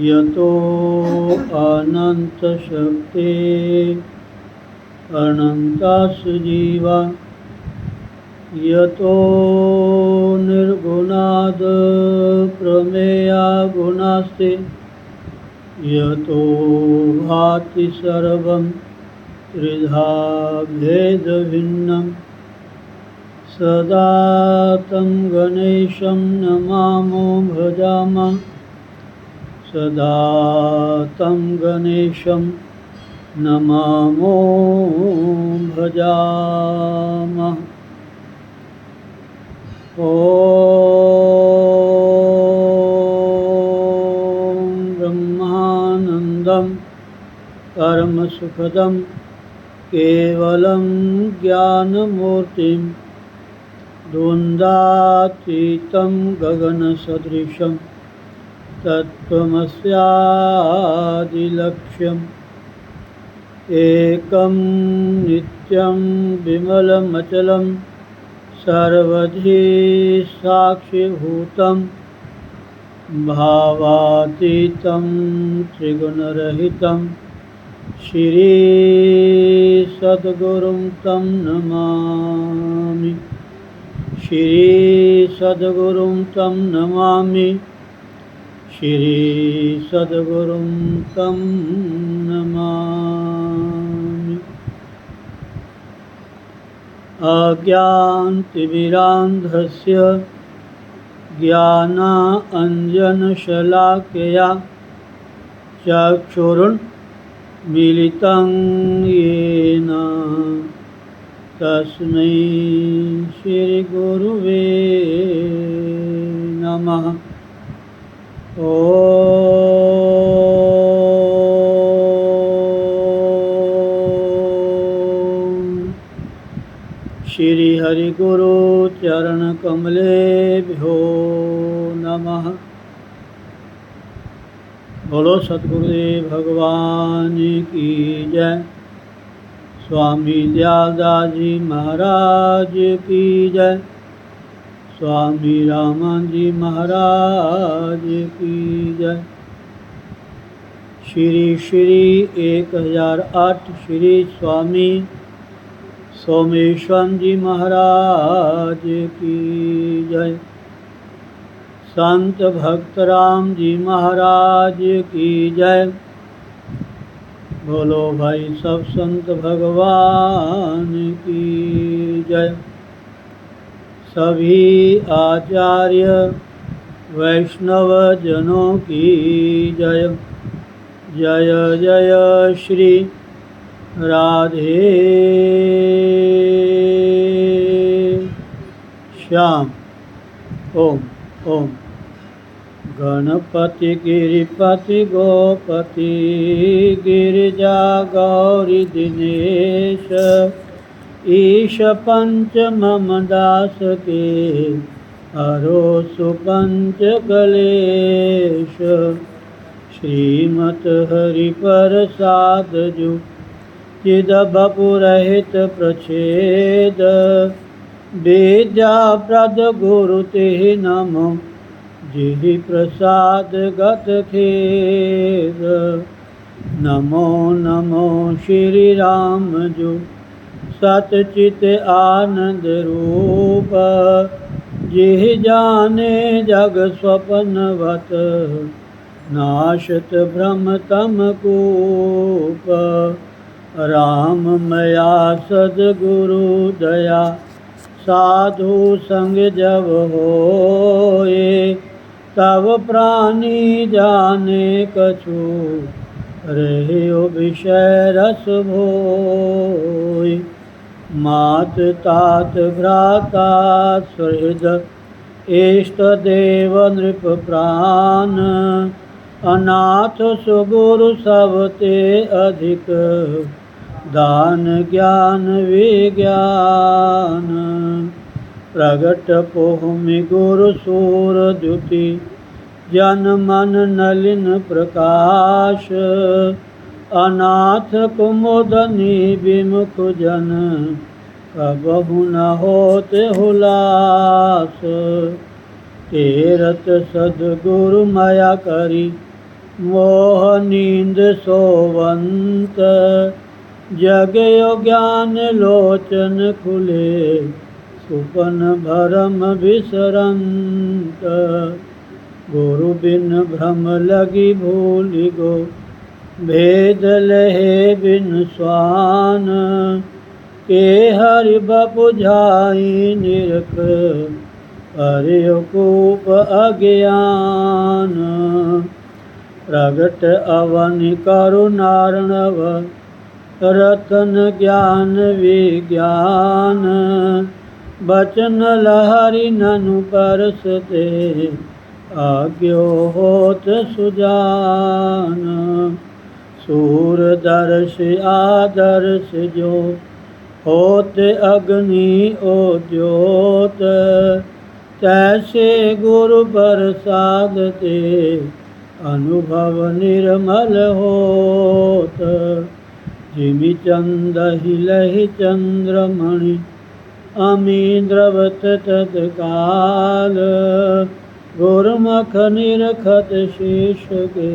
यतो अनन्तशक्ते अनन्तासु जीवा यतो निर्गुणाद् प्रमेया गुणास्ते यतो भाति सर्वं त्रिधा भेदभिन्नं सदा तं गणेशं नमामो भजामः सदा तं गणेशं नमामो भजामः। ॐ ब्रह्मानन्दं परमसुखदं केवलं ज्ञानमूर्तिं द्वन्द्वातीतं गगनसदृशं तत्त्वमस्यादिलक्ष्यम् एकं नित्यं विमलमचलं सर्वधी साक्षिभूतं भावातीतं त्रिगुणरहितं श्रीसद्गुरुं तं नमामि श्रीसद्गुरुं तं नमामि श्रीसद्गुरुं तं नमामि। अज्ञानतिमिरान्धस्य ज्ञानाञ्जनशलाकया चक्षुरुन्मीलितं येन तस्मै श्रीगुरुवे नमः। ॐ श्री हरिगुरु चरणकमलेभ्यो नमः। बोलो सद्गुरुदेव भगवान की जय। स्वामी दयालदास जी महाराज की जय। स्वामी रामान जी महाराज की जय। श्री श्री 1008 श्री स्वामी सोमेश्वर जी महाराज की जय। संत भक्तराम जी महाराज की जय। बोलो भाई सब संत भगवान की जय। सभी आचार्य वैष्णव जनों की जय। जय जय श्री राधे श्याम। ओम ओम। गणपति गिरिपति गोपति गिरिजा गौरी दिनेश ईश पंच मम दास के हरो सुपंच कलेश। श्रीमत हरि प्रसाद जु चिदबपुरहित प्रच्छेद विद्या प्रद गुरु ते नमो जिहि प्रसाद गत खेद। नमो नमो श्री राम जो सतचित आनंद रूप जिहि जाने जग स्वप्नवत नाशत भ्रम तम कूप। राम मया सद्गुरु दया साधु संग जब होए तब प्राणी जाने कछु रहियो विषय रस भोय। मात तात भ्राता सुहृद इष्ट देव नृप प्राण अनाथ सुगुरु सब ते अधिक दान ज्ञान विज्ञान। प्रगट पोहमि गुरु सूर द्युति जन मन नलिन प्रकाश। अनाथ कुमुदनी विमुख जन कबहु न होते हुलास। तेरत सद्गुरु माया करी मोह नींद सोवंत। जगयो ज्ञान लोचन खुले सुपन भरम विसरंत। गुरु बिन भ्रम लगी भूलि गो भेद लहे बिन स्वान। के हरि बपु झाई निरख हरियो कूप अज्ञान। प्रगट अवनि करुणार्णव रतन ज्ञान विज्ञान। बचन लहरि ननु परसते आज्ञो होत सुजान। सूर दर्श आदर्श जो होत अग्नि ओद्योत। तैसे गुरु प्रसाद ते अनुभव निर्मल होत। जिमि चंदहि लहि चंद्रमणि अमी द्रवत तत्काल। गुरुमुख निरखत शेष के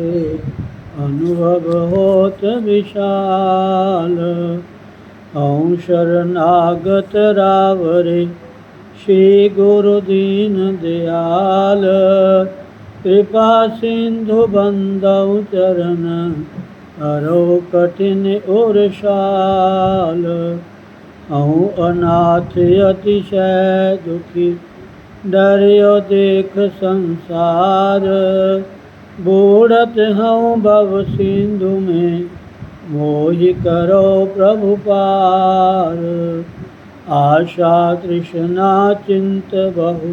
अनुभव होत विशाल। हऊँ शरणागत रावरे श्री गुरु दीन दयाल। कृपा सिंधु बंदउ चरण हरो कठिन उरसाल। हऊँ अनाथ अतिशय दुखी डरियो देख संसार। बूढ़त हऊँ भव सिंधु में मोहि करो प्रभु पार। आशा तृष्णा चिंत बहु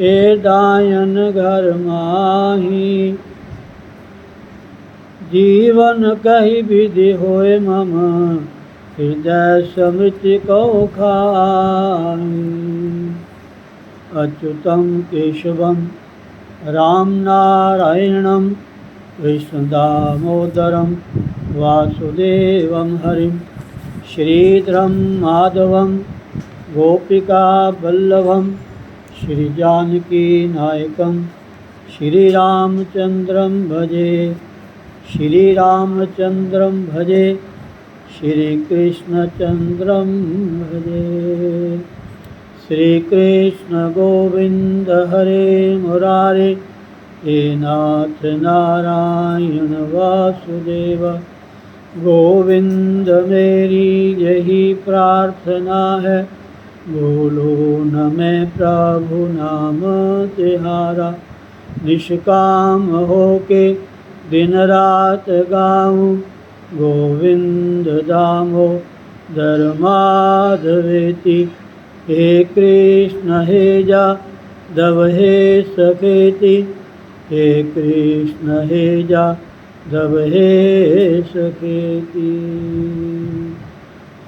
ए दायन घर माही। जीवन कहि विधि होय मम हृदय समिति कौ खाई। अच्युतं केशवं राम नारायणं कृष्ण दामोदरं वासुदेवं हरिं। श्रीधरं माधवं गोपिका वल्लभं श्री जानकी नायकं श्रीरामचंद्रं भजे। श्रीरामचंद्रं भजे श्रीकृष्णचंद्रं भजे। श्रीकृष्ण गोविंद हरे मुरारे हे नाथ नारायण वासुदेव। गोविंद मेरी यही प्रार्थना है बोलो न मैं प्रभु नाम तिहारा। निष्काम होके दिन रात गाऊं गोविंद दामोदर माधवेति। हे कृष्ण हे जादव हे सखेति। हे कृष्ण हे जादव हे सखेति।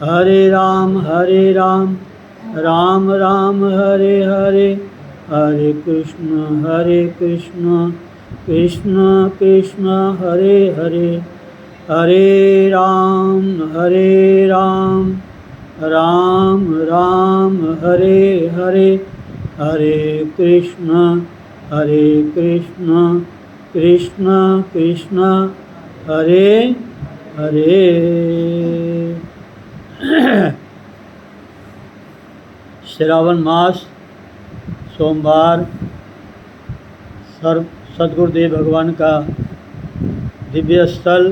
हरे राम राम राम हरे हरे। हरे कृष्ण कृष्ण कृष्ण हरे हरे। हरे राम राम राम हरे हरे, हरे कृष्ण कृष्ण कृष्ण हरे हरे। श्रावण मास सोमवार सर्व सद्गुरुदेव भगवान का दिव्य स्थल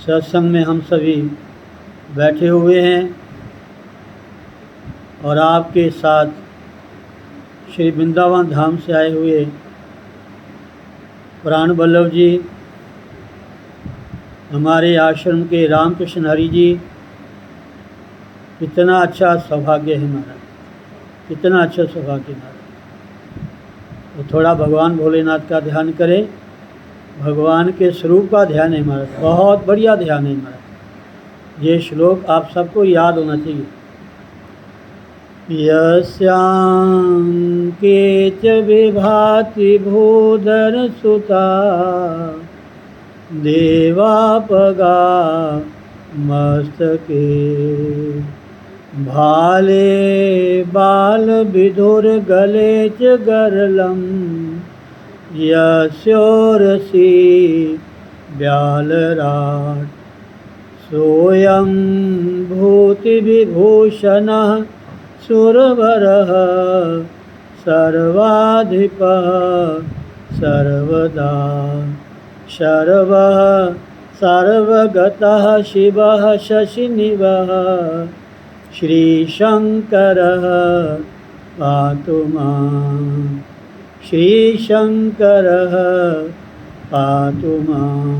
सत्संग में हम सभी बैठे हुए हैं और आपके साथ श्री वृंदावन धाम से आए हुए प्राण वल्लभ जी, हमारे आश्रम के रामकृष्ण हरि जी, कितना अच्छा सौभाग्य है महाराज, कितना अच्छा सौभाग्य महाराज। तो थोड़ा भगवान भोलेनाथ का ध्यान करें, भगवान के स्वरूप का ध्यान है महाराज, बहुत बढ़िया ध्यान है महाराज। ये श्लोक आप सबको याद होना चाहिए। यस्यां केच विभाति भूधर सुता देवापगा मस्तके, भाले बाल विधुर गले च गरलम, यस्योरसी व्यालराट, सोऽयं भूतिविभूषणः सुरवरः, सर्वाधिपः सर्वदा, शर्वः सर्वगतः शिवः शशिनिवः, श्रीशंकरः पातु मां, श्रीशंकरः पातु मां।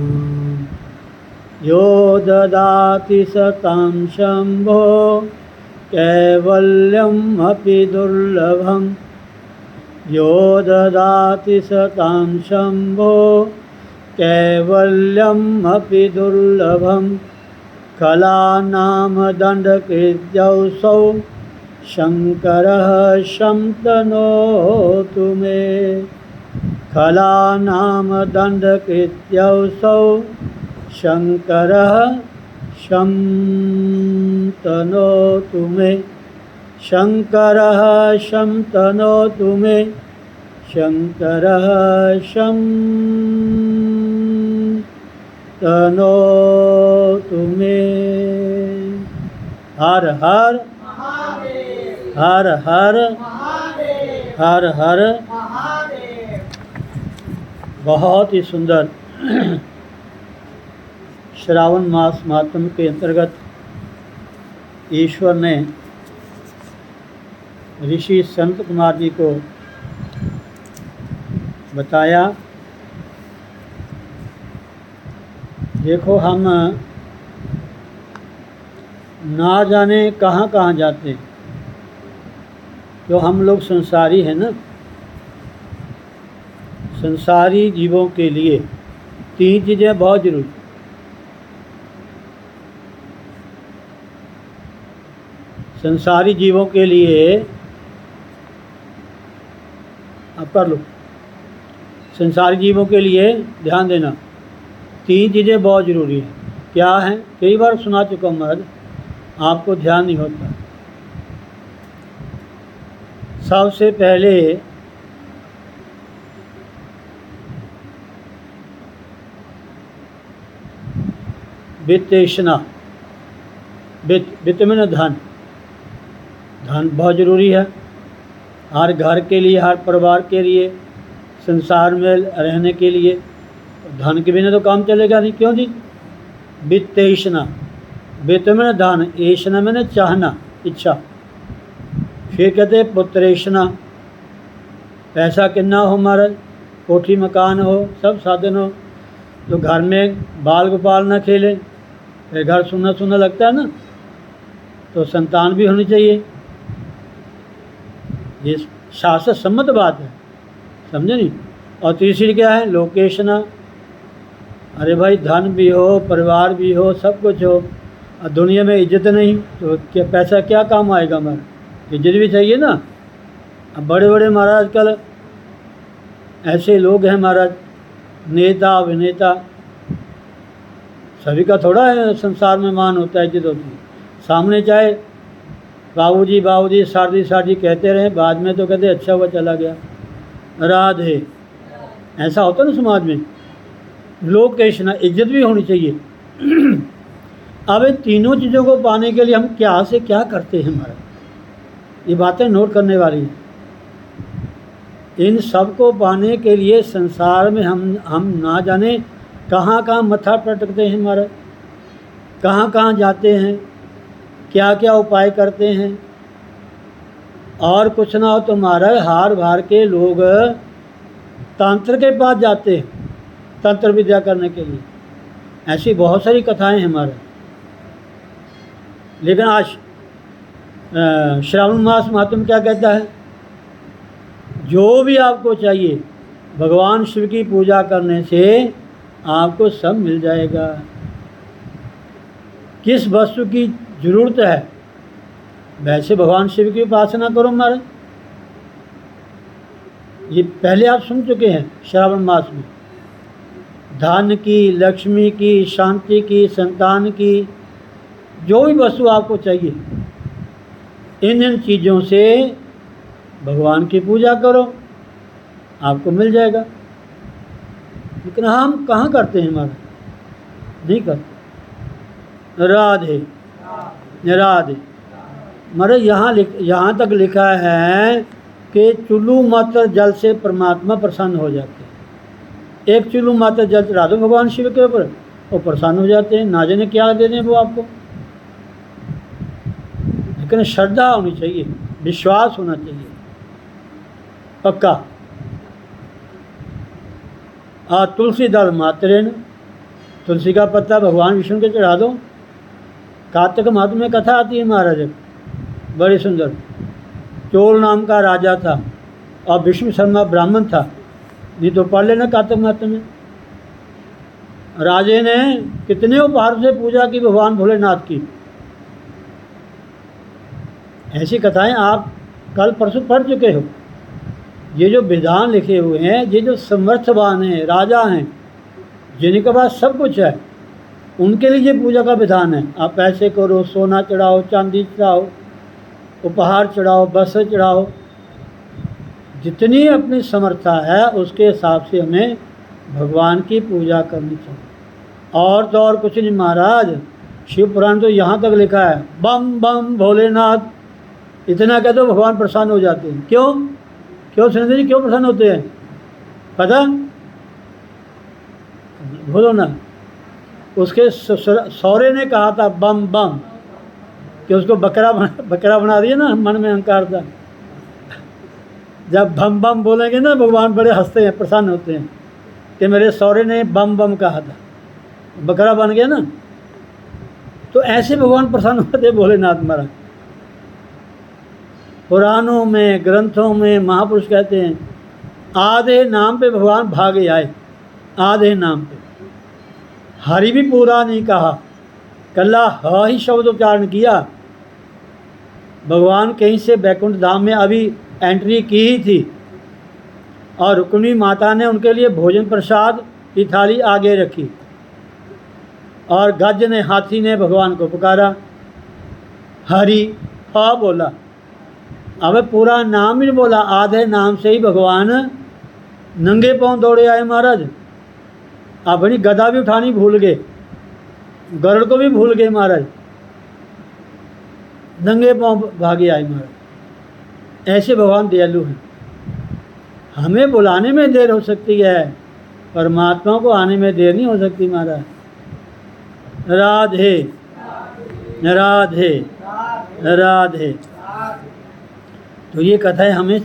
यो ददाति सतां शम्भो कैवल्यम् अपि दुर्लभम्, यो ददाति सतां शम्भो कैवल्यम् अपि दुर्लभम्, कलानाम दण्डकृत्यौसौ शंकरः शंतनोतु मे, कलानाम दण्डकृत्यौसौ शंकरः शंतनोतु मे, शंकरः शंतनोतु मे, शंकरः शंतनोतु मे। हर हर हर हर हर हर। बहुत ही सुंदर श्रावण मास महात्म के अंतर्गत ईश्वर ने ऋषि संत कुमार जी को बताया, देखो हम ना जाने कहाँ कहाँ जाते हैं, तो हम लोग संसारी हैं ना। संसारी जीवों के लिए तीन चीज़ें बहुत जरूरी। संसारी जीवों के लिए आप कर लो, संसारी जीवों के लिए ध्यान देना, तीन चीज़ें बहुत ज़रूरी हैं। क्या हैं? कई बार सुना चुका हूँ महाराज, आपको ध्यान नहीं होता। सबसे पहले वित्तेषणा, वित्त में धन, धन बहुत ज़रूरी है हर घर के लिए, हर परिवार के लिए, संसार में रहने के लिए। धन के बिना तो काम चलेगा नहीं, क्यों जी? वित्तेषणा, वित्त में धन, ऐषणा मैंने चाहना, इच्छा। फिर कहते हैं पुत्रेषणा, पैसा कितना हो महाराज, कोठी मकान हो, सब साधन हो, तो घर में बाल गोपाल ना खेले, फिर घर सुनना सुनना लगता है ना, तो संतान भी होनी चाहिए। ये शास्त्र सम्मत बात है, समझे नहीं। और तीसरी क्या है? लोकेशना, अरे भाई धन भी हो, परिवार भी हो, सब कुछ हो, और दुनिया में इज्जत नहीं, तो क्या पैसा क्या काम आएगा हमारा? इज्जत भी चाहिए ना। अब बड़े बड़े महाराज कल ऐसे लोग हैं महाराज, नेता अभिनेता, सभी का थोड़ा है संसार में मान होता है, इज्जत होती है। सामने चाहे बाबूजी बाबूजी सारदी सारदी कहते रहे, बाद में तो कहते अच्छा हुआ चला गया। राधे, ऐसा होता ना समाज में। लोकेश ना, इज्जत भी होनी चाहिए। अब इन तीनों चीज़ों को पाने के लिए हम क्या से क्या करते हैं हमारा, ये बातें नोट करने वाली हैं। इन सब को पाने के लिए संसार में हम ना जाने कहाँ कहाँ मत्था पटकते हैं हमारा, कहाँ कहाँ जाते हैं, क्या क्या उपाय करते हैं। और कुछ ना हो तो महाराज हार भार के लोग तंत्र के पास जाते हैं तंत्र विद्या करने के लिए। ऐसी बहुत सारी कथाएं हैं हमारे। लेकिन आज श्रावण मास महात्म क्या कहता है, जो भी आपको चाहिए भगवान शिव की पूजा करने से आपको सब मिल जाएगा। किस वस्तु की जरूरत है वैसे भगवान शिव की उपासना करो महाराज। ये पहले आप सुन चुके हैं श्रावण मास में। धन की, लक्ष्मी की, शांति की, संतान की, जो भी वस्तु आपको चाहिए इन चीज़ों से भगवान की पूजा करो, आपको मिल जाएगा। लेकिन हम कहाँ करते हैं महाराज, नहीं करते। राधे राधे। महाराज यहाँ तक लिखा है कि चुल्लू मात्र जल से परमात्मा प्रसन्न हो जाते हैं। एक चुल्लू मात्र जल चढ़ा दो भगवान शिव के ऊपर, वो प्रसन्न हो जाते हैं। ना जाने क्या दे दें वो आपको, लेकिन श्रद्धा होनी चाहिए, विश्वास होना चाहिए पक्का। तुलसी दल मात्रेन, तुलसी का पत्ता भगवान विष्णु के चढ़ा दो। कार्तिक माह में कथा आती है महाराज, बड़ी सुंदर। चोल नाम का राजा था और विष्णु शर्मा ब्राह्मण था, नहीं तो पढ़ लेना कार्तिक माह में। राजे ने कितने उपहार से पूजा की भगवान भोलेनाथ की। ऐसी कथाएं आप कल परसों पढ़ चुके हो। ये जो विधान लिखे हुए हैं, ये जो समर्थवान हैं, राजा हैं, जिनके पास सब कुछ है, उनके लिए ये पूजा का विधान है। आप पैसे करो, सोना चढ़ाओ, चांदी चढ़ाओ, उपहार चढ़ाओ, वस्त्र चढ़ाओ, जितनी अपनी समर्था है उसके हिसाब से हमें भगवान की पूजा करनी चाहिए। और तो और कुछ नहीं महाराज। शिव पुराण तो यहाँ तक लिखा है, बम बम भोलेनाथ, इतना कह दो भगवान प्रसन्न हो जाते हैं। क्यों क्यों सुरेंद्र जी, क्यों प्रसन्न होते हैं पता? बोलो ना। उसके सौरे ने कहा था बम बम, कि उसको बकरा बना दिया ना, मन में अहंकार था। जब बम बम बोलेंगे ना भगवान बड़े हंसते हैं, प्रसन्न होते हैं कि मेरे सौरे ने बम बम कहा था, बकरा बन गया ना। तो ऐसे भगवान प्रसन्न होते भोलेनाथ महाराज। पुराणों में, ग्रंथों में महापुरुष कहते हैं आधे नाम पे भगवान भागे आए, आधे नाम पे। हरि भी पूरा नहीं कहा, कल्ला ह ही शब्द उच्चारण किया। भगवान कहीं से बैकुंठ धाम में अभी एंट्री की ही थी और रुक्मिणी माता ने उनके लिए भोजन प्रसाद की थाली आगे रखी और गज ने, हाथी ने भगवान को पुकारा, हरि ह बोला। अब पूरा नाम ही बोला, आधे नाम से ही भगवान नंगे पांव दौड़े आए महाराज। अपनी गदा भी उठानी भूल गए, गरुड़ को भी भूल गए महाराज, नंगे पांव भागे आए महाराज। ऐसे भगवान दयालु हैं। हमें बुलाने में देर हो सकती है, परमात्मा को आने में देर नहीं हो सकती महाराज। राधे राधे राधे। तो ये कथाएं हमें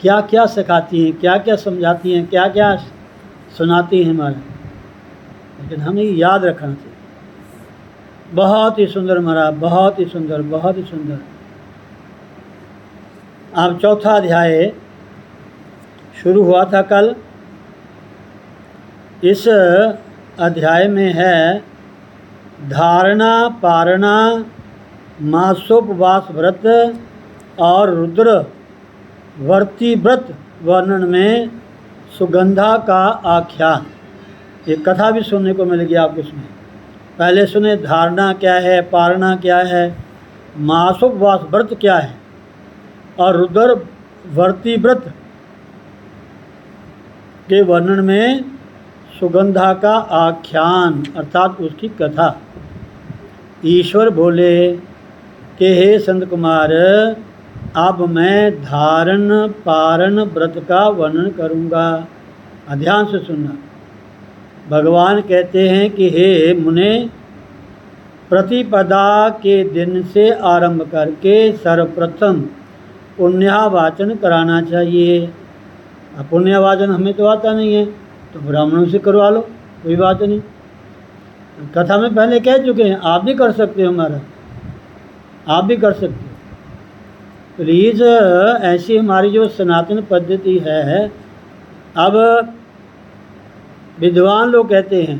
क्या क्या सिखाती हैं, क्या क्या समझाती हैं, क्या क्या सुनाती हैं हमारे, लेकिन हमें याद रखना चाहिए। बहुत ही सुंदर महाराज, बहुत ही सुंदर, बहुत ही सुंदर। अब चौथा अध्याय शुरू हुआ था कल। इस अध्याय में है धारणा, पारणा, मासोपवास व्रत और रुद्र वर्ती व्रत वर्णन में सुगंधा का आख्यान, ये कथा भी सुनने को मिलेगी आपको इसमें। पहले सुने धारणा क्या है, पारणा क्या है, मासोपवास व्रत क्या है, और रुद्र वर्ती व्रत के वर्णन में सुगंधा का आख्यान अर्थात उसकी कथा। ईश्वर बोले कि हे संत कुमार, अब मैं धारण पारण व्रत का वर्णन करूँगा। ध्यान से सुनना। भगवान कहते हैं कि हे मुने, प्रतिपदा के दिन से आरंभ करके सर्वप्रथम पुण्यावाचन कराना चाहिए। अब पुण्यावाचन हमें तो आता नहीं है, तो ब्राह्मणों से करवा लो, कोई बात नहीं। कथा में पहले कह चुके हैं, आप भी कर सकते हो, हमारा आप भी कर सकते हो। प्लीज़ ऐसी हमारी जो सनातन पद्धति है, अब विद्वान लोग कहते हैं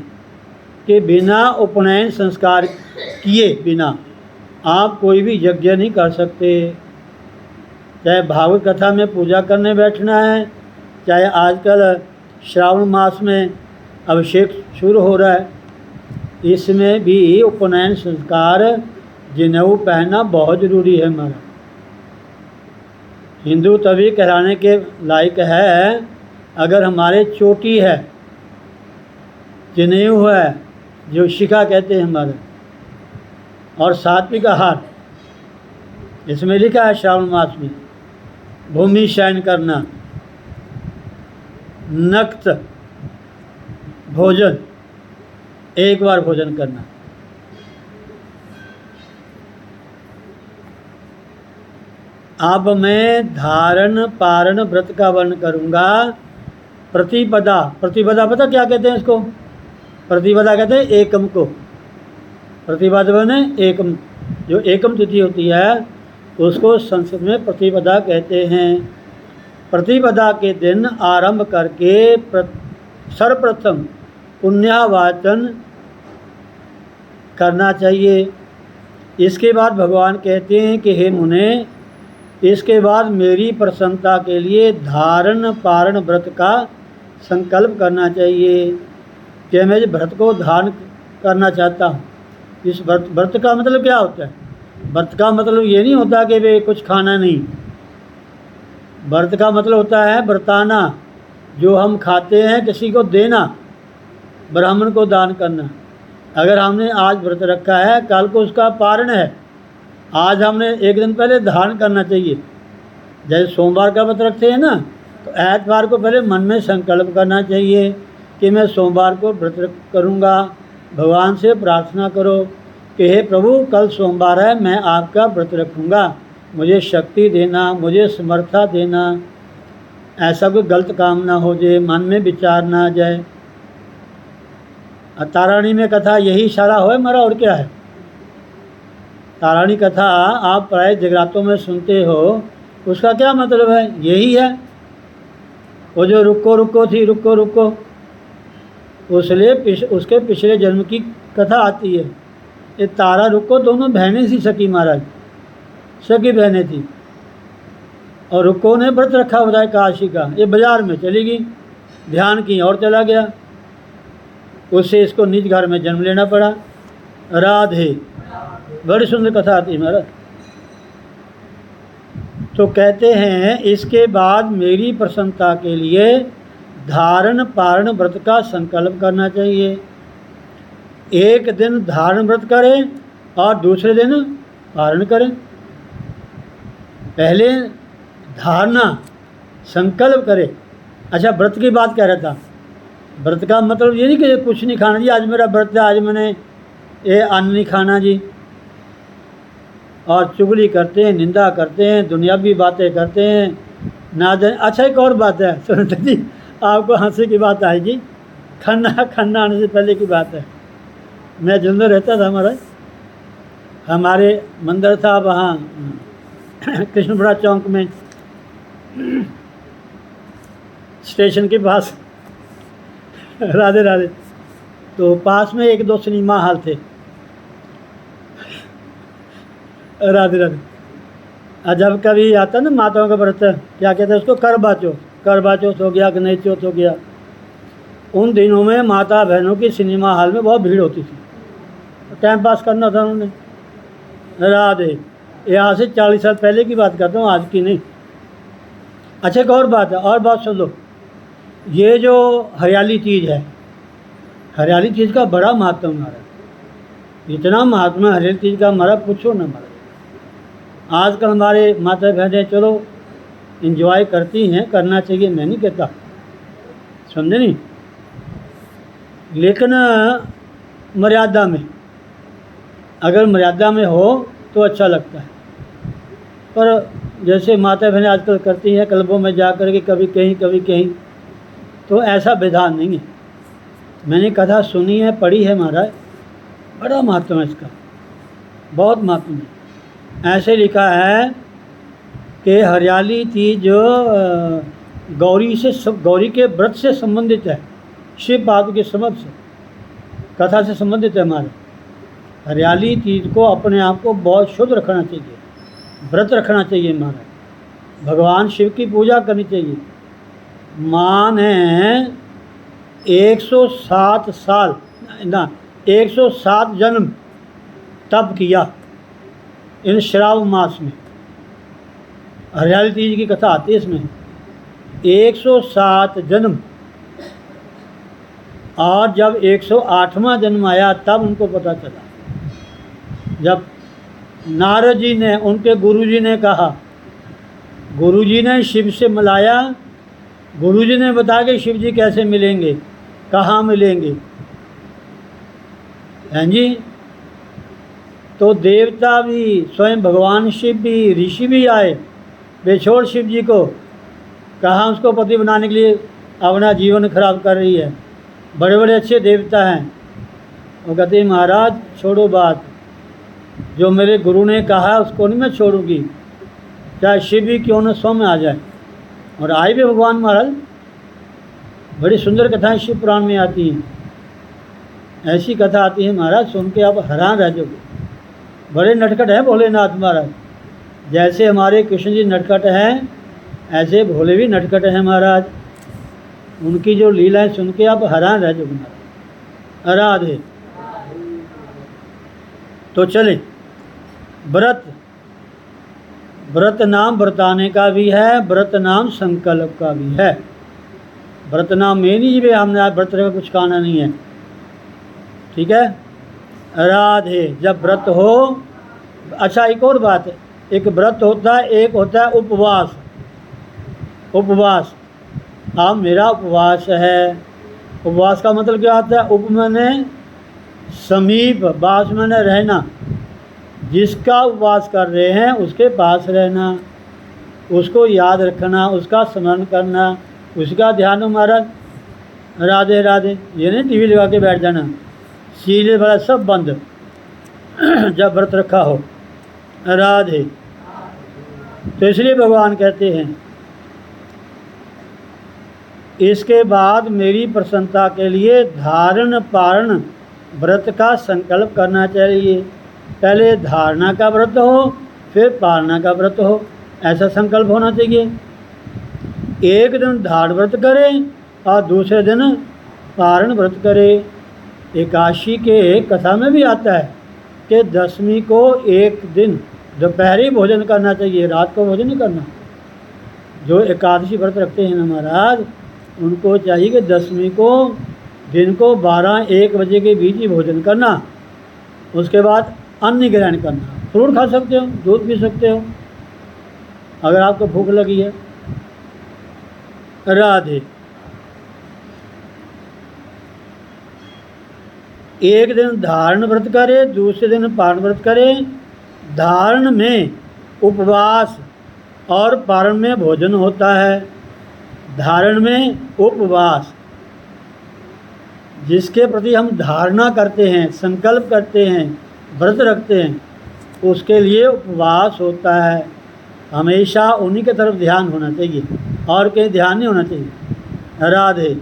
कि बिना उपनयन संस्कार किए बिना आप कोई भी यज्ञ नहीं कर सकते। चाहे भागवत कथा में पूजा करने बैठना है, चाहे आजकल श्रावण मास में अभिषेक शुरू हो रहा है, इसमें भी उपनयन संस्कार जनेऊ पहनना बहुत ज़रूरी है। हमारा हिंदू तभी कहलाने के लायक है अगर हमारे चोटी है, जनेऊ है, जो शिखा कहते हैं हमारे, और सात्विक आहार। इसमें लिखा है श्रावण मास में भूमि शयन करना, नक्त भोजन, एक बार भोजन करना। अब मैं धारण पारण व्रत का वर्णन करूँगा। प्रतिपदा, प्रतिपदा पता क्या कहते हैं इसको? प्रतिपदा कहते हैं एकम को। प्रतिपदा ने एकम, जो एकम तिथि होती है उसको संस्कृत में प्रतिपदा कहते हैं। प्रतिपदा के दिन आरंभ करके सर्वप्रथम पुण्यावाचन करना चाहिए। इसके बाद भगवान कहते हैं कि हे मुने, इसके बाद मेरी प्रसन्नता के लिए धारण पारण व्रत का संकल्प करना चाहिए कि मैं इस व्रत को धारण करना चाहता हूँ। इस व्रत का मतलब क्या होता है? व्रत का मतलब ये नहीं होता कि वे कुछ खाना नहीं। व्रत का मतलब होता है व्रताना, जो हम खाते हैं किसी को देना, ब्राह्मण को दान करना। अगर हमने आज व्रत रखा है, कल को उसका पारण है, आज हमने एक दिन पहले धारण करना चाहिए। जैसे सोमवार का व्रत रखते हैं ना, तो एतवार को पहले मन में संकल्प करना चाहिए कि मैं सोमवार को व्रत करूँगा। भगवान से प्रार्थना करो कि हे प्रभु, कल सोमवार है, मैं आपका व्रत रखूँगा, मुझे शक्ति देना, मुझे समर्था देना, ऐसा कोई गलत काम ना हो जाए, मन में विचार ना आ जाए। ताराणी में कथा यही इशारा हो हमारा, और क्या है? ताराणी कथा आप प्राय जगरातों में सुनते हो, उसका क्या मतलब है? यही है, वो जो रुको रुको थी, रुको रुको, उसके पिछले जन्म की कथा आती है। ये तारा रुको दोनों बहनें थी, सखी महाराज, सखी बहनें थी, और रुको ने व्रत रखा हुआ है काशी का। ये बाजार में चली गई, ध्यान की और चला गया, उससे इसको निज घर में जन्म लेना पड़ा। राधे, बड़ी सुंदर कथा आती है महाराज। तो कहते हैं इसके बाद मेरी प्रसन्नता के लिए धारण पारण व्रत का संकल्प करना चाहिए। एक दिन धारण व्रत करें और दूसरे दिन पारण करें। पहले धारणा संकल्प करें। अच्छा, व्रत की बात कह रहा था। व्रत का मतलब ये नहीं कि कुछ नहीं खाना जी, आज मेरा व्रत है, आज मैंने ये अन्न नहीं खाना जी, और चुगली करते हैं, निंदा करते हैं, दुनियावी बातें करते हैं ना जाने। अच्छा, एक और बात है, सुनते जी, आपको हंसी की बात आएगी। खन्ना आने से पहले की बात है। मैं जलंधर रहता था, हमारे मंदिर था वहाँ कृष्णपुरा चौक में, स्टेशन के पास। राधे राधे। तो पास में एक दो सिनेमा हॉल थे। राधे राधे। जब कभी आता ना माताओं का व्रत, क्या कहते हैं उसको, करवा चौथ, करवा चौथ हो गया, गणेश चौथ हो गया, उन दिनों में माता बहनों की सिनेमा हॉल में बहुत भीड़ होती थी। टाइम पास करना था उन्होंने। राधे। यहाँ से 40 साल पहले की बात करता हूँ, आज की नहीं। अच्छा, एक और बात है, और बात सुन लो। ये जो हरियाली चीज़ है, हरियाली चीज़ का बड़ा महत्व हमारा, इतना महात्मा हरियाली चीज़ का हमारा पूछो ना हमारा। आजकल हमारे माता बहनें चलो एंजॉय करती हैं, करना चाहिए, मैं नहीं कहता, समझे नहीं, लेकिन मर्यादा में, अगर मर्यादा में हो तो अच्छा लगता है। पर जैसे माता बहनें आजकल करती हैं क्लबों में जा कर के, कभी कहीं, तो ऐसा विधान नहीं है। मैंने कथा सुनी है, पढ़ी है महाराज, बड़ा महत्व है इसका, बहुत महत्व है। ऐसे लिखा है कि हरियाली चीज़ गौरी के व्रत से संबंधित है, शिव पाद के समझ से, कथा से संबंधित है। हमारे हरियाली चीज़ को अपने आप को बहुत शुद्ध रखना चाहिए, व्रत रखना चाहिए हमारा, भगवान शिव की पूजा करनी चाहिए। माँ ने 107 साल ना 107 जन्म तप किया इन श्रावण मास में। हरियाली तीज की कथा आती है इसमें, 107 जन्म। और जब 108वां जन्म आया तब उनको पता चला, जब नारद जी ने, उनके गुरुजी ने कहा, गुरुजी ने शिव से मिलाया, गुरुजी ने बताया कि शिव जी कैसे मिलेंगे, कहाँ मिलेंगे, हैं जी। तो देवता भी, स्वयं भगवान शिव भी, ऋषि भी आए, बेछोड़ शिव जी को, कहाँ उसको पति बनाने के लिए अपना जीवन खराब कर रही है। बड़े बड़े अच्छे देवता हैं, वो कहते हैं महाराज छोड़ो बात, जो मेरे गुरु ने कहा है उसको नहीं मैं छोड़ूंगी, चाहे शिव भी क्यों न सौ में आ जाए। और आए भी भगवान महाराज। बड़ी सुंदर कथाएं शिव पुराण में आती हैं, ऐसी कथा आती है महाराज, सुन के आप हैरान रह जाओगे। बड़े नटखट हैं भोलेनाथ महाराज, जैसे हमारे कृष्ण जी नटखट हैं ऐसे भोले भी नटखट हैं महाराज। उनकी जो लीलाएं सुन के आप हैरान रह जाओगे महाराज। राधे। तो चले, व्रत, व्रत नाम व्रताने का भी है, व्रत नाम संकल्प का भी है। व्रत नाम में नहीं भी हमने आज व्रत का कुछ कहना नहीं है, ठीक है। राधे। जब व्रत हो, अच्छा एक और बात है, एक व्रत होता है, एक होता है उपवास। उपवास, अब मेरा उपवास है, उपवास का मतलब क्या होता है? उप मैंने समीप, वास मैंने रहना, जिसका उपवास कर रहे हैं उसके पास रहना, उसको याद रखना, उसका स्मरण करना, उसका ध्यान। महाराज राधे राधे। ये नहीं टीवी लगा के बैठ जाना, सीरियल वाला सब बंद जब व्रत रखा हो। राधे। तो इसलिए भगवान कहते हैं इसके बाद मेरी प्रसन्नता के लिए धारण पारण व्रत का संकल्प करना चाहिए। पहले धारणा का व्रत हो, फिर पालना का व्रत हो, ऐसा संकल्प होना चाहिए। एक दिन धारण व्रत करें और दूसरे दिन पारण व्रत करें। एकादशी के कथा में भी आता है कि दशमी को एक दिन दोपहरी भोजन करना चाहिए, रात को भोजन नहीं करना। जो एकादशी व्रत रखते हैं ना महाराज, उनको चाहिए कि दशमी को दिन को 12-1 बजे के बीच ही भोजन करना, उसके बाद अन्न ग्रहण करना। फ्रूट खा सकते हो, दूध पी सकते हो अगर आपको भूख लगी है। राधे। एक दिन धारण व्रत करे, दूसरे दिन पारण व्रत करे। धारण में उपवास और पारण में भोजन होता है। धारण में उपवास, जिसके प्रति हम धारणा करते हैं, संकल्प करते हैं, व्रत रखते हैं, उसके लिए उपवास होता है। हमेशा उन्हीं की तरफ ध्यान होना चाहिए और कहीं ध्यान नहीं होना चाहिए। राधे।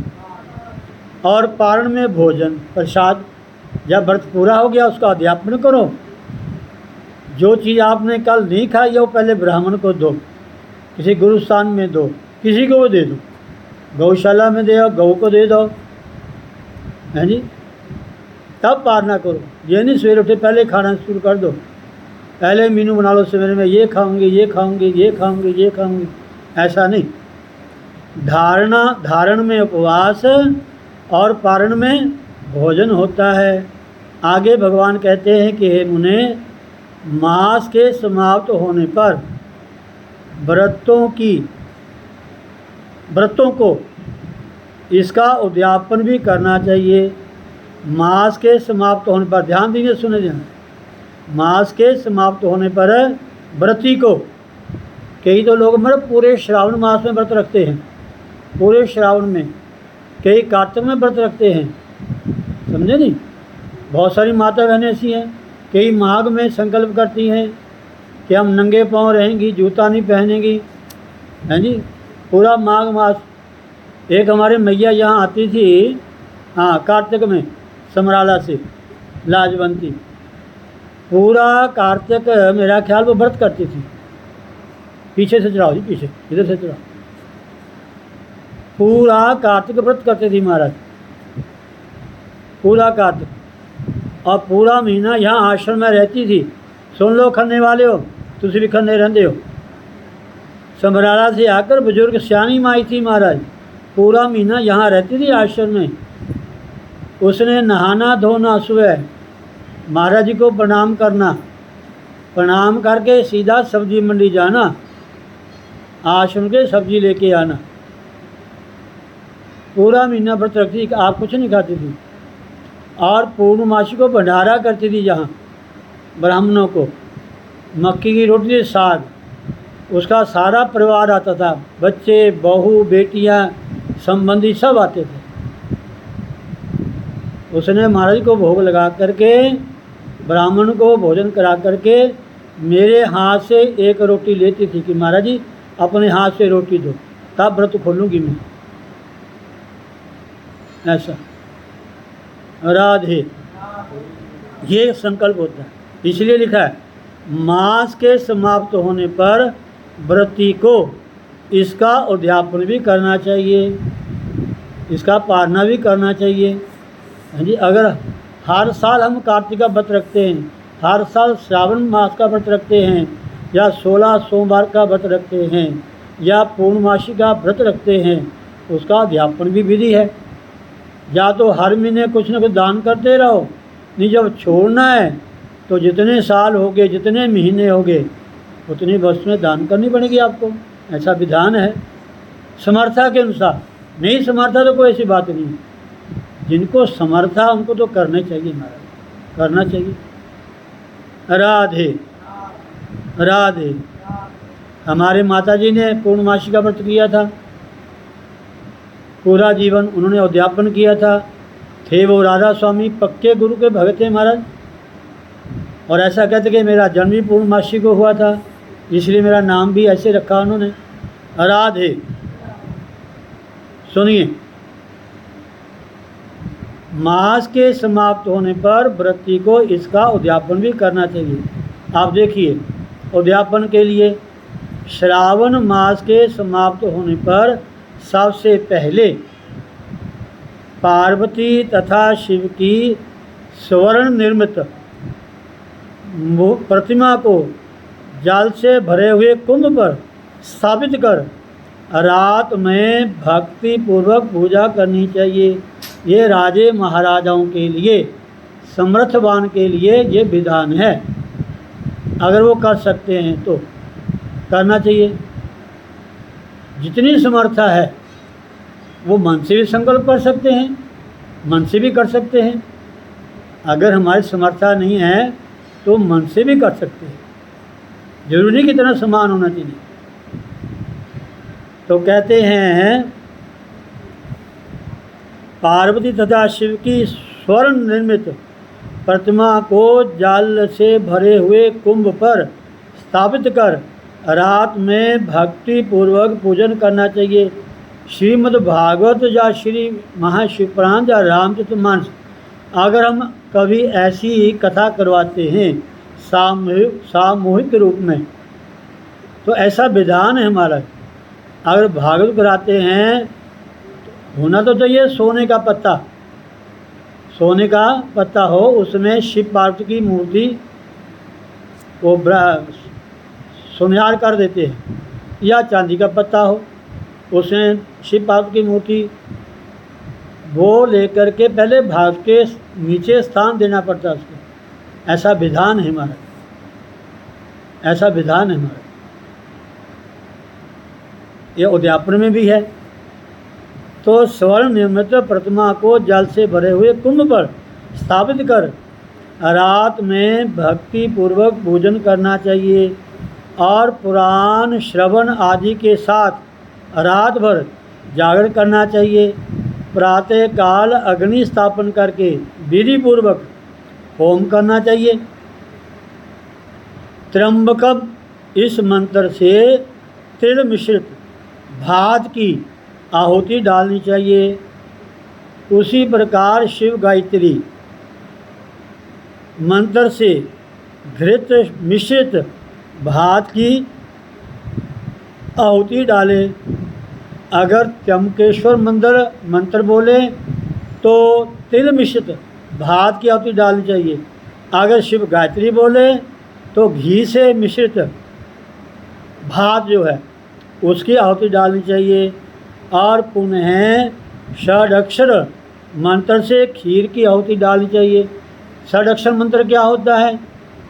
और पारण में भोजन प्रसाद, जब व्रत पूरा हो गया उसका अध्यापन करो। जो चीज़ आपने कल नहीं खाई है वो पहले ब्राह्मण को दो, किसी गुरु स्थान में दो, किसी को वो दे दो, गौशाला में दे आओ, गऊ को दे दो, है जी, तब पार ना करो। ये नहीं सवेरे उठे पहले खाना शुरू कर दो, पहले मीनू बना लो सवेरे में, ये खाऊंगी, ये खाऊंगी, ये खाऊंगी, ये खाऊंगी, ऐसा नहीं। धारण में उपवास और पारण में भोजन होता है। आगे भगवान कहते हैं कि हे मुने, मास के समाप्त होने पर व्रतों को इसका उद्यापन भी करना चाहिए। मास के समाप्त होने पर, ध्यान दीजिए, सुने ध्यान, मास के समाप्त होने पर व्रती को, कई तो लोग मतलब पूरे श्रावण मास में व्रत रखते हैं, पूरे श्रावण में, कई कार्तिक में व्रत रखते हैं, समझे नहीं। बहुत सारी माता बहनें ऐसी हैं, कई माघ में संकल्प करती हैं कि हम नंगे पाँव रहेंगी, जूता नहीं पहनेंगी, हैं जी, पूरा माघ मास। एक हमारे मैया यहाँ आती थी, हाँ, कार्तिक में, समराला से, लाजवंती, पूरा कार्तिक मेरा ख्याल वो व्रत करती थी। पीछे से चढ़ाओ जी, पीछे, इधर से चढ़ाओ। पूरा कार्तिक व्रत करते थी महाराज, पूरा कार्तिक, और पूरा महीना यहाँ आश्रम में रहती थी। सुन लो खन्ने वाले हो, तुसी भी खन्ने रहंदे हो। समराला से आकर बुजुर्ग सियानी माई थी महाराज, पूरा महीना यहाँ रहती थी आश्रम में। उसने नहाना धोना, सुबह महाराज जी को प्रणाम करना, प्रणाम करके सीधा सब्जी मंडी जाना, आश्रम के सब्जी लेके आना। पूरा महीना व्रत रखती थी, आप कुछ नहीं खाती थी। और पूर्णमासी को भंडारा करती थी जहाँ ब्राह्मणों को, मक्की की रोटी, साग, उसका सारा परिवार आता था, बच्चे, बहू, बेटियाँ, संबंधी सब आते थे। उसने महाराज को भोग लगा करके, ब्राह्मण को भोजन करा करके मेरे हाथ से एक रोटी लेती थी कि महाराज जी अपने हाथ से रोटी दो, तब व्रत खोलूँगी मैं, ऐसा। राधे, ये संकल्प होता है, इसलिए लिखा है मास के समाप्त होने पर व्रती को इसका उद्यापन भी करना चाहिए, इसका पालना भी करना चाहिए। हाँ जी, अगर हर साल हम कार्तिक का व्रत रखते हैं, हर साल श्रावण मास का व्रत रखते हैं, या 16 सोमवार का व्रत रखते हैं, या पूर्णमासी का व्रत रखते हैं, उसका अध्यापन भी विधि है। या तो हर महीने कुछ न कुछ दान करते रहो, नहीं जब छोड़ना है तो जितने साल हो गए, जितने महीने हो गए, उतनी वस्तुएं दान करनी पड़ेगी आपको, ऐसा विधान है समर्था के अनुसार। नहीं समर्था तो कोई ऐसी बात नहीं है, जिनको समर्था उनको तो करने चाहिए महाराज, करना चाहिए। राधे राधे। हमारे माताजी ने पूर्णमासी का व्रत किया था, पूरा जीवन उन्होंने उद्यापन किया था। थे वो राधा स्वामी, पक्के गुरु के भगत थे महाराज, और ऐसा कहते कि मेरा जन्म भी पूर्णमासी को हुआ था, इसलिए मेरा नाम भी ऐसे रखा उन्होंने। राधे। सुनिए, मास के समाप्त होने पर व्रती को इसका उद्यापन भी करना चाहिए। आप देखिए, उद्यापन के लिए श्रावण मास के समाप्त होने पर सबसे पहले पार्वती तथा शिव की स्वर्ण निर्मित प्रतिमा को जल से भरे हुए कुंभ पर स्थापित कर रात में भक्ति पूर्वक पूजा करनी चाहिए। ये राजे महाराजाओं के लिए, समर्थवान के लिए ये विधान है। अगर वो कर सकते हैं तो करना चाहिए। जितनी समर्था है वो मन से भी संकल्प कर सकते हैं, मन से भी कर सकते हैं। अगर हमारी समर्था नहीं है तो मन से भी कर सकते हैं, जरूरी नहीं कि इतना समान होना चाहिए। तो कहते हैं पार्वती तथा शिव की स्वर्ण निर्मित प्रतिमा को जल से भरे हुए कुंभ पर स्थापित कर रात में भक्ति पूर्वक पूजन करना चाहिए। श्रीमद् भागवत या श्री महाशिवपुराण या रामचरितमानस, अगर हम कभी ऐसी कथा करवाते हैं सामूहिक रूप में, तो ऐसा विधान है हमारा। अगर भागवत कराते हैं होना तो चाहिए सोने का पत्ता, सोने का पत्ता हो, उसमें शिव पार्वती की मूर्ति वो सुनिहार कर देते हैं, या चांदी का पत्ता हो उसमें शिव पार्वती की मूर्ति, वो लेकर के पहले भाग के नीचे स्थान देना पड़ता है उसको। ऐसा विधान है हमारा, ऐसा विधान है हमारा। ये उद्यापन में भी है। तो स्वर्ण निर्मित प्रतिमा को जल से भरे हुए कुंभ पर स्थापित कर रात में भक्ति पूर्वक पूजन करना चाहिए और पुराण श्रवण आदि के साथ रात भर जागरण करना चाहिए। प्रातः काल अग्नि स्थापन करके विधि पूर्वक होम करना चाहिए। त्र्यंबकम इस मंत्र से तिल मिश्रित भात की आहुति डालनी चाहिए। उसी प्रकार शिव गायत्री मंत्र से घृत मिश्रित भात की आहुति डालें। अगर त्र्यंबकेश्वर मंत्र बोले तो तिल मिश्रित भात की आहुति डालनी चाहिए। अगर शिव गायत्री बोले तो घी से मिश्रित भात जो है उसकी आहुति डालनी चाहिए। और पुनः षडक्षर मंत्र से खीर की आहुति डालनी चाहिए। षडक्षर मंत्र क्या होता है?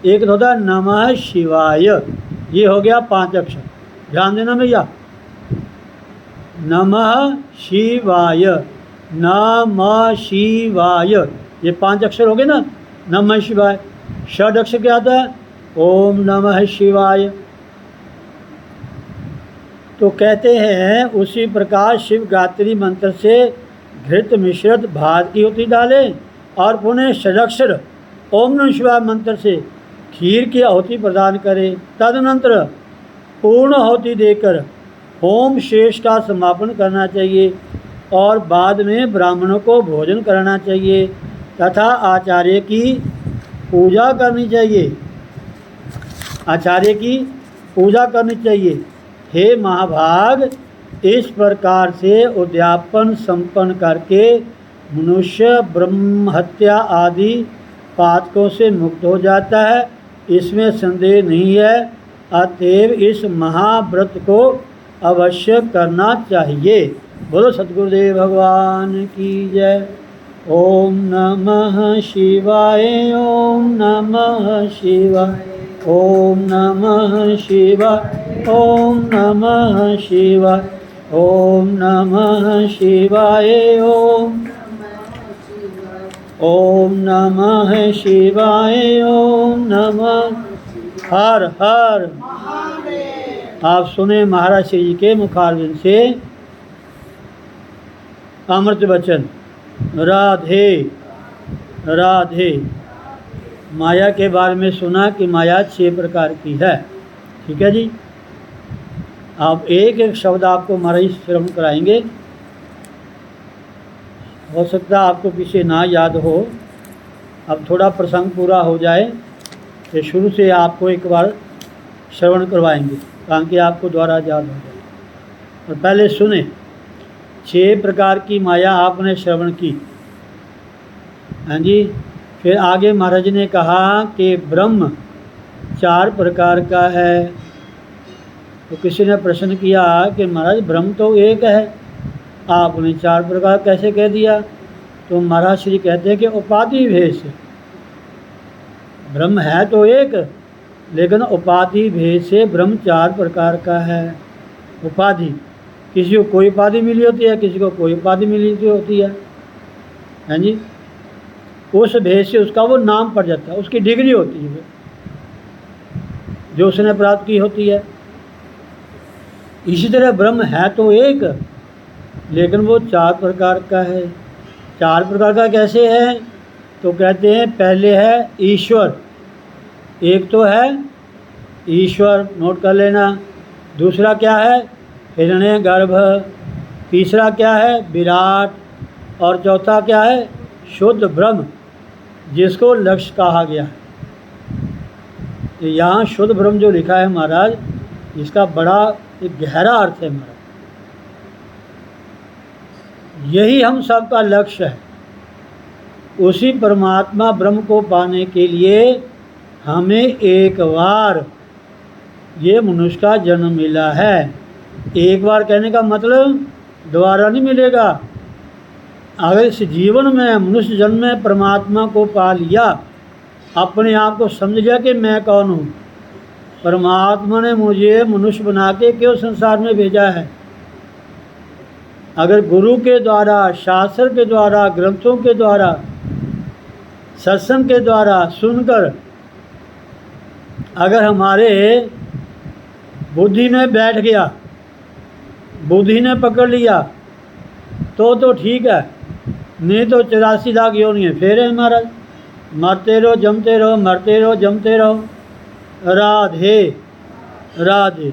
एक होता है नमः शिवाय, ये हो गया 5 अक्षर, ध्यान देना भैया। नमः शिवाय, नमः शिवाय, ये 5 अक्षर हो गए ना, नमः शिवाय। षड अक्षर क्या आता है? ओम नमः शिवाय। तो कहते हैं उसी प्रकार शिव गायत्री मंत्र से घृत मिश्रित भात की आहुति डालें और पुनः षडक्षर ओम नमः शिवाय मंत्र से खीर की आहुति प्रदान करें। तदनंतर पूर्ण आहुति देकर होम शेष का समापन करना चाहिए और बाद में ब्राह्मणों को भोजन कराना चाहिए तथा आचार्य की पूजा करनी चाहिए। आचार्य की पूजा करनी चाहिए। हे महाभाग, इस प्रकार से उद्यापन संपन्न करके मनुष्य ब्रह्म हत्या आदि पातकों से मुक्त हो जाता है, इसमें संदेह नहीं है। अतएव इस महाव्रत को अवश्य करना चाहिए। बोलो सद्गुरुदेव भगवान की जय। ओम नमः शिवाय, ओम नमः शिवाय, ओम नमः शिवाय, ओम नमः शिवाय, ओम नमः शिवाय, ओम नमः शिवाय, ओम नमः। हर हर आप सुने महाराज श्री जी के मुखारविंद से अमृत वचन। राधे राधे। माया के बारे में सुना कि माया 6 प्रकार की है। ठीक है जी। आप एक एक शब्द आपको महाराज श्रवण कराएंगे। हो सकता है आपको पीछे ना याद हो, अब थोड़ा प्रसंग पूरा हो जाए तो शुरू से आपको एक बार श्रवण करवाएंगे ताकि आपको द्वारा याद हो जाए। और पहले सुने 6 प्रकार की माया आपने श्रवण की। हाँ जी। फिर आगे महाराज ने कहा कि ब्रह्म 4 प्रकार का है। तो किसी ने प्रश्न किया कि महाराज ब्रह्म तो एक है, आपने 4 प्रकार कैसे कह दिया? तो महाराज श्री कहते हैं कि उपाधि भेद से ब्रह्म है तो एक, लेकिन उपाधि भेद से ब्रह्म 4 प्रकार का है। उपाधि, किसी को कोई उपाधि मिली होती है, किसी को कोई उपाधि मिली होती है। हाँ जी। उस भेद से उसका वो नाम पड़ जाता है, उसकी डिग्री होती है जो उसने प्राप्त की होती है। इसी तरह ब्रह्म है तो एक, लेकिन वो 4 प्रकार का है। 4 प्रकार का कैसे है? तो कहते हैं पहले है ईश्वर। एक तो है ईश्वर, नोट कर लेना। दूसरा क्या है? हिरण्यगर्भ। तीसरा क्या है? विराट। और चौथा क्या है? शुद्ध ब्रह्म, जिसको लक्ष्य कहा गया है। यहाँ शुद्ध ब्रह्म जो लिखा है महाराज, इसका बड़ा एक गहरा अर्थ है महाराज। यही हम सबका लक्ष्य है। उसी परमात्मा ब्रह्म को पाने के लिए हमें एक बार ये मनुष्य का जन्म मिला है। एक बार कहने का मतलब दोबारा नहीं मिलेगा। अगर इस जीवन में मनुष्य जन्म में परमात्मा को पा लिया, अपने आप को समझ गया कि मैं कौन हूँ, परमात्मा ने मुझे मनुष्य बना के क्यों संसार में भेजा है। अगर गुरु के द्वारा, शास्त्र के द्वारा, ग्रंथों के द्वारा, सत्संग के द्वारा सुनकर अगर हमारे बुद्धि में बैठ गया, बुद्धि ने पकड़ लिया तो ठीक है, नहीं तो 84 लाख योनि है फिर है महाराज। मरते रहो जमते रहो, मरते रहो जमते रहो। राधे राधे।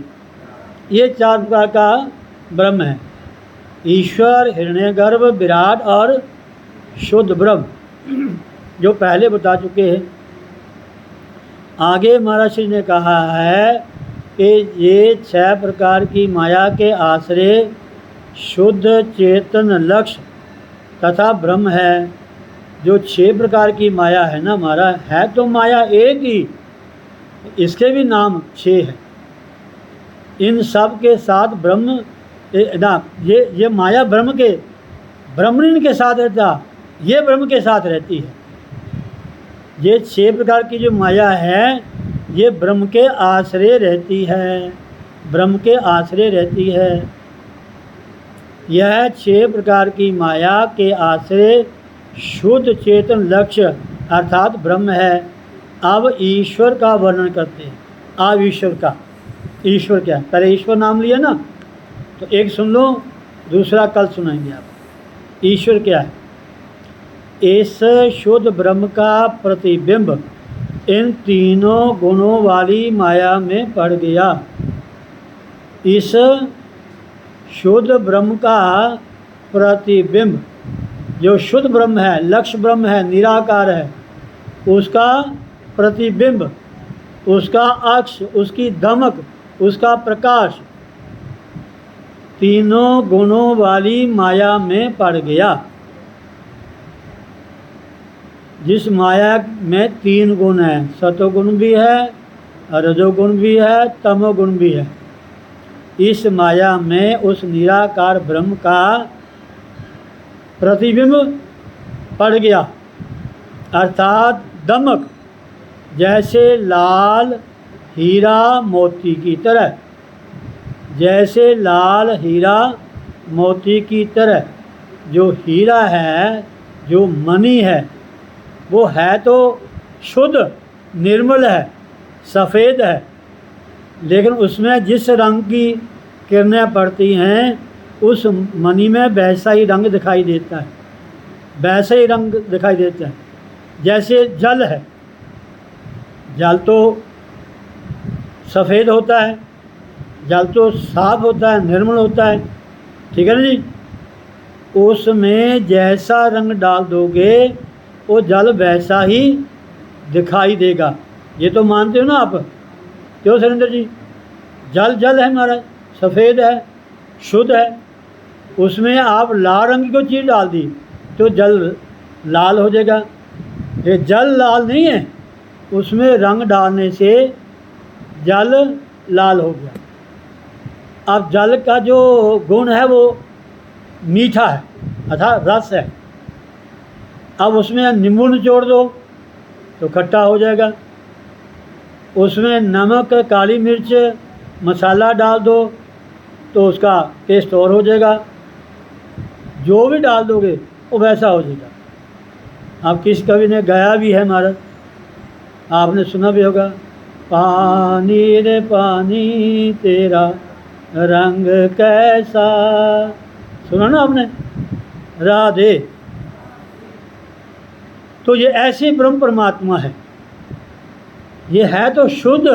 ये 4 प्रकार का ब्रह्म है, ईश्वर, हिरण्यगर्भ, विराट और शुद्ध ब्रह्म, जो पहले बता चुके हैं। आगे महाराज श्री ने कहा है कि ये 6 प्रकार की माया के आश्रय शुद्ध चेतन लक्ष्य तथा ब्रह्म है। जो 6 प्रकार की माया है ना हमारा, है तो माया एक ही, इसके भी नाम 6 है। इन सब के साथ ब्रह्म ना, ये माया ब्रह्म के साथ रहता, ये ब्रह्म के साथ रहती है। ये 6 प्रकार की जो माया है ये ब्रह्म के आश्रय रहती है, ब्रह्म के आश्रय रहती है। यह 6 प्रकार की माया के आश्रय शुद्ध चेतन लक्ष्य अर्थात ब्रह्म है। अब ईश्वर का वर्णन करते हैं। अब ईश्वर का, ईश्वर क्या है, पहले ईश्वर नाम लिया ना, तो एक सुन लो, दूसरा कल सुनाएंगे आप। ईश्वर क्या है? इस शुद्ध ब्रह्म का प्रतिबिंब इन तीनों गुणों वाली माया में पड़ गया। इस शुद्ध ब्रह्म का प्रतिबिंब, जो शुद्ध ब्रह्म है, लक्ष्य ब्रह्म है, निराकार है, उसका प्रतिबिंब, उसका अक्ष, उसकी दमक, उसका प्रकाश तीनों गुणों वाली माया में पड़ गया। जिस माया में 3 गुण हैं, सतोगुण भी है, रजोगुण भी है, तमोगुण भी है, इस माया में उस निराकार ब्रह्म का प्रतिबिंब पड़ गया, अर्थात दमक, जैसे लाल हीरा मोती की तरह, जैसे लाल हीरा मोती की तरह। जो हीरा है, जो मणि है, वो है तो शुद्ध, निर्मल है, सफ़ेद है, लेकिन उसमें जिस रंग की किरणें पड़ती हैं उस मणि में वैसा ही रंग दिखाई देता है, वैसा ही रंग दिखाई देता है। जैसे जल है, जल तो सफ़ेद होता है, जल तो साफ होता है, निर्मल होता है, ठीक है ना जी। उसमें जैसा रंग डाल दोगे वो जल वैसा ही दिखाई देगा। ये तो मानते हो ना आप, क्यों सुरेंद्र जी? जल जल है हमारा, सफ़ेद है, शुद्ध है, उसमें आप लाल रंग की कोई चीज़ डाल दी तो जल लाल हो जाएगा। ये जल लाल नहीं है, उसमें रंग डालने से जल लाल हो गया। अब जल का जो गुण है वो मीठा है, अर्थात रस है। अब उसमें नींबू निचोड़ दो तो खट्टा हो जाएगा, उसमें नमक, काली मिर्च, मसाला डाल दो तो उसका टेस्ट और हो जाएगा। जो भी डाल दोगे वो वैसा हो जाएगा। अब किस कवि ने गाया भी है महाराज, आपने सुना भी होगा, पानी रे पानी तेरा रंग कैसा, सुना ना आपने? राधे। तो ये ऐसे ब्रह्म परमात्मा है, ये है तो शुद्ध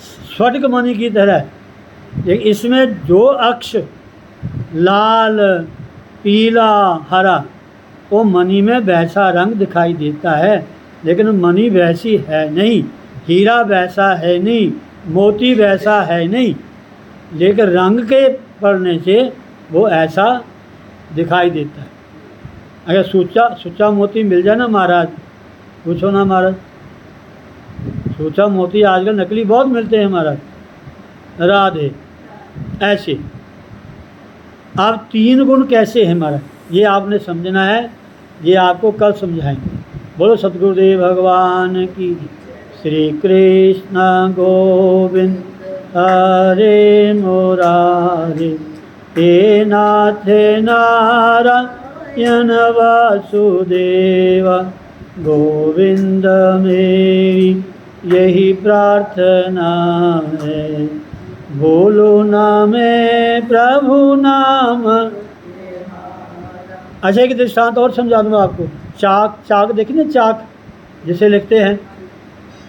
स्फटिक मणि की तरह, लेकिन इसमें जो अक्ष लाल, पीला, हरा, वो मणि में वैसा रंग दिखाई देता है, लेकिन मणि वैसी है नहीं, हीरा वैसा है नहीं, मोती वैसा है नहीं, लेकिन रंग के पड़ने से वो ऐसा दिखाई देता है। अगर सुच्चा मोती मिल जाए ना महाराज, पूछो ना महाराज, सुच्चा मोती आजकल नकली बहुत मिलते हैं महाराज। राधे। ऐसे अब 3 गुण कैसे हैं महाराज, ये आपने समझना है, ये आपको कल समझाएंगे। बोलो सतगुरुदेव भगवान की। श्री कृष्ण गोविंद हरे मुरारे, हे नाथ नारायण वासुदेव, गोविंद मेरी यही प्रार्थना है, बोलो ना मैं प्रभु नाम। अच्छा एक दृष्टांत और समझा दूँ आपको। चाक देखिए ना, चाक जिसे लिखते हैं,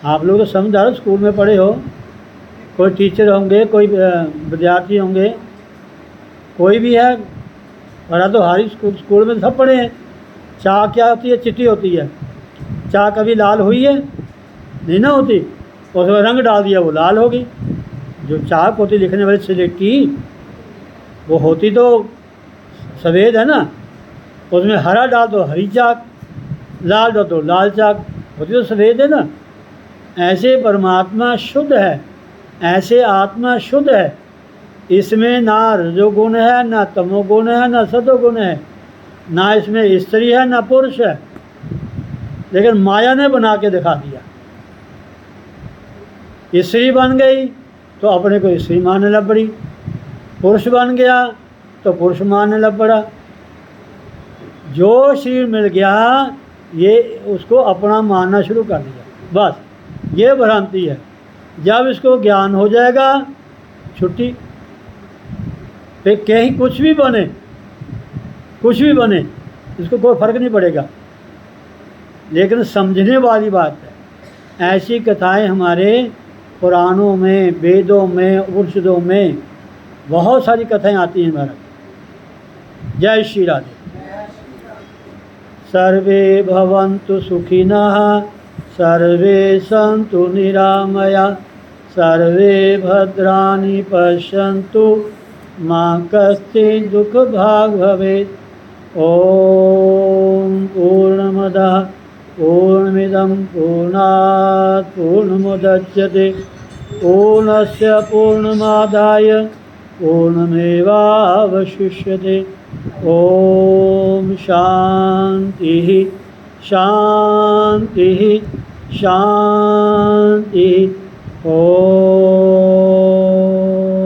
आप लोग तो समझदार स्कूल में पढ़े हो, कोई टीचर होंगे, कोई विद्यार्थी होंगे, कोई भी है, पढ़ा तो हर स्कूल में सब पढ़े हैं। चाक क्या होती है? चिट्ठी होती है। चाक कभी लाल हुई है? नहीं ना होती, उसमें रंग डाल दिया वो लाल होगी। जो चाक होती लिखने वाली स्लेट की, वो होती तो सफ़ेद है ना, उसमें हरा डाल दो हरी चाक, लाल डाल दो लाल चाक, होती तो सफ़ेद है ना। ऐसे परमात्मा शुद्ध है, ऐसे आत्मा शुद्ध है, इसमें ना रजोगुण है, ना तमोगुण है, ना सतोगुण है, ना इसमें स्त्री है ना पुरुष है, लेकिन माया ने बना के दिखा दिया। स्त्री बन गई तो अपने को स्त्री मानने लग पड़ी, पुरुष बन गया तो पुरुष मानने लग पड़ा। जो शरीर मिल गया ये उसको अपना मानना शुरू कर दिया। बस ये भ्रांति है। जब इसको ज्ञान हो जाएगा छुट्टी। फिर कहीं कुछ भी बने, इसको कोई फर्क नहीं पड़ेगा। लेकिन समझने वाली बात है, ऐसी कथाएं हमारे पुराणों में, वेदों में, उपनिषदों में बहुत सारी कथाएं आती हैं महाराज। जय श्री राधे। सर्वे भवन्तु सुखिनः, सर्वे सन्तु निरामया, सर्वे भद्राणि पश्यन्तु, मा कश्चित् दुःखभाग् भवेत्। ॐ पूर्णमदः पूर्णमिदं पूर्णात् पूर्णमुदच्यते, पूर्णस्य पूर्णमादाय पूर्णमेवावशिष्यते। ॐ शान्तिः शान्तिः शान्तिः। ॐ